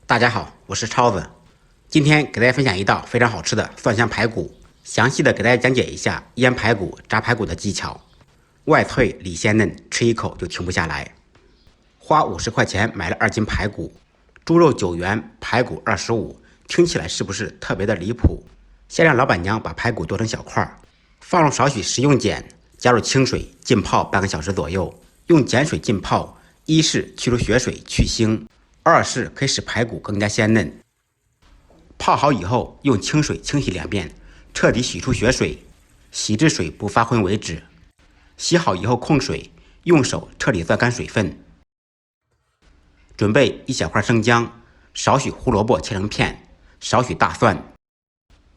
大家好，我是超子，今天给大家分享一道非常好吃的蒜香排骨，详细的给大家讲解一下腌排骨、炸排骨的技巧，外脆里鲜嫩，吃一口就停不下来。花50块钱买了2斤排骨，猪肉9元，排骨25，听起来是不是特别的离谱？先让老板娘把排骨剁成小块，放入少许食用碱，加入清水浸泡半个小时左右，用碱水浸泡，一是去除血水去腥，二是可以使排骨更加鲜嫩。泡好以后，用清水清洗2遍，彻底洗出血水，洗至水不发浑为止。洗好以后控水，用手彻底攥干水分。准备1小块生姜，少许胡萝卜切成片，少许大蒜。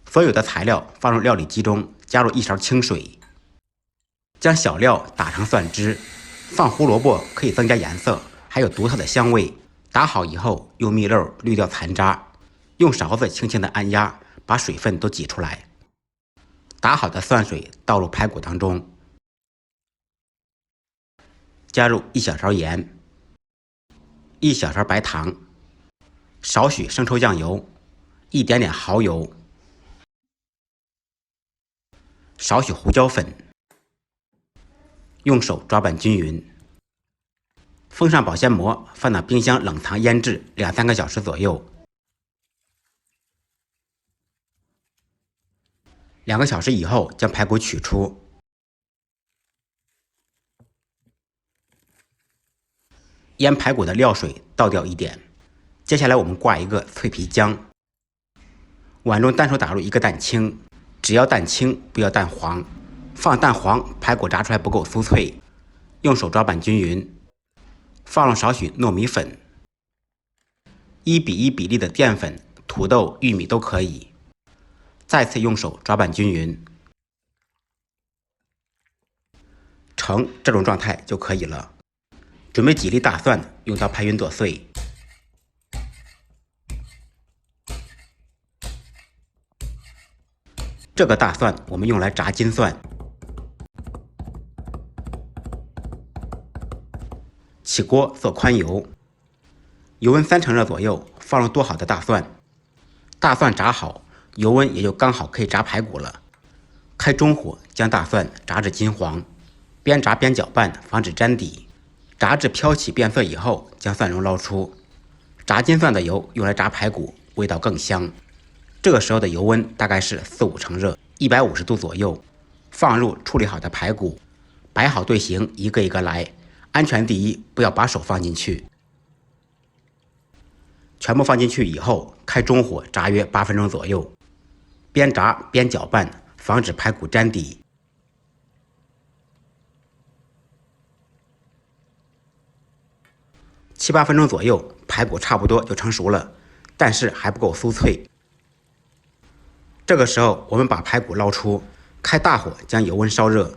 所有的材料放入料理机中，加入1勺清水，将小料打成蒜汁。放胡萝卜可以增加颜色，还有独特的香味。打好以后，用蜜漏滤掉残渣，用勺子轻轻的按压，把水分都挤出来。打好的蒜水倒入排骨当中，加入1小勺盐，1小勺白糖，少许生抽酱油，一点点蚝油，少许胡椒粉，用手抓拌均匀。封上保鲜膜，放到冰箱冷藏腌制2-3个小时左右。2个小时以后，将排骨取出。腌排骨的料水倒掉1点。接下来我们挂一个脆皮姜，碗中单手打入1个蛋清，只要蛋清，不要蛋黄。放蛋黄，排骨炸出来不够酥脆，用手抓拌均匀。放入少许糯米粉，1:1比例的淀粉，土豆、玉米都可以。再次用手抓拌均匀，成这种状态就可以了。准备几粒大蒜，用刀拍匀剁碎。这个大蒜我们用来炸金蒜。起锅做宽油，油温3成热左右，放入剁好的大蒜。大蒜炸好，油温也就刚好可以炸排骨了。开中火将大蒜炸至金黄，边炸边搅拌，防止粘底。炸至飘起变色以后，将蒜蓉捞出。炸金蒜的油用来炸排骨，味道更香。这个时候的油温大概是4-5成热，150度左右。放入处理好的排骨，摆好队形，一个一个来。安全第一，不要把手放进去。全部放进去以后，开中火炸约8分钟左右，边炸边搅拌，防止排骨粘底。7-8分钟左右，排骨差不多就成熟了，但是还不够酥脆。这个时候，我们把排骨捞出，开大火将油温烧热。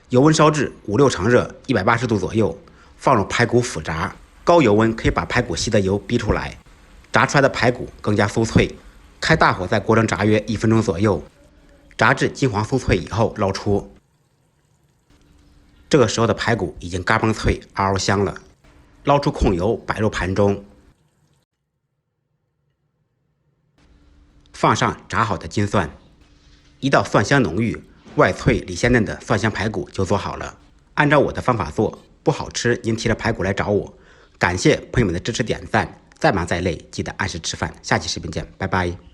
油温烧至5-6成热，180度左右，放入排骨复炸。高油温可以把排骨吸的油逼出来，炸出来的排骨更加酥脆。开大火在锅中炸约1分钟左右，炸至金黄酥脆以后捞出。这个时候的排骨已经嘎嘣脆，嗷嗷香了。捞出控油，摆入盘中，放上炸好的金蒜，一道蒜香浓郁、外脆里鲜嫩的蒜香排骨就做好了。按照我的方法做，不好吃您提着排骨来找我。感谢朋友们的支持点赞，再忙再累记得按时吃饭。下期视频见，拜拜。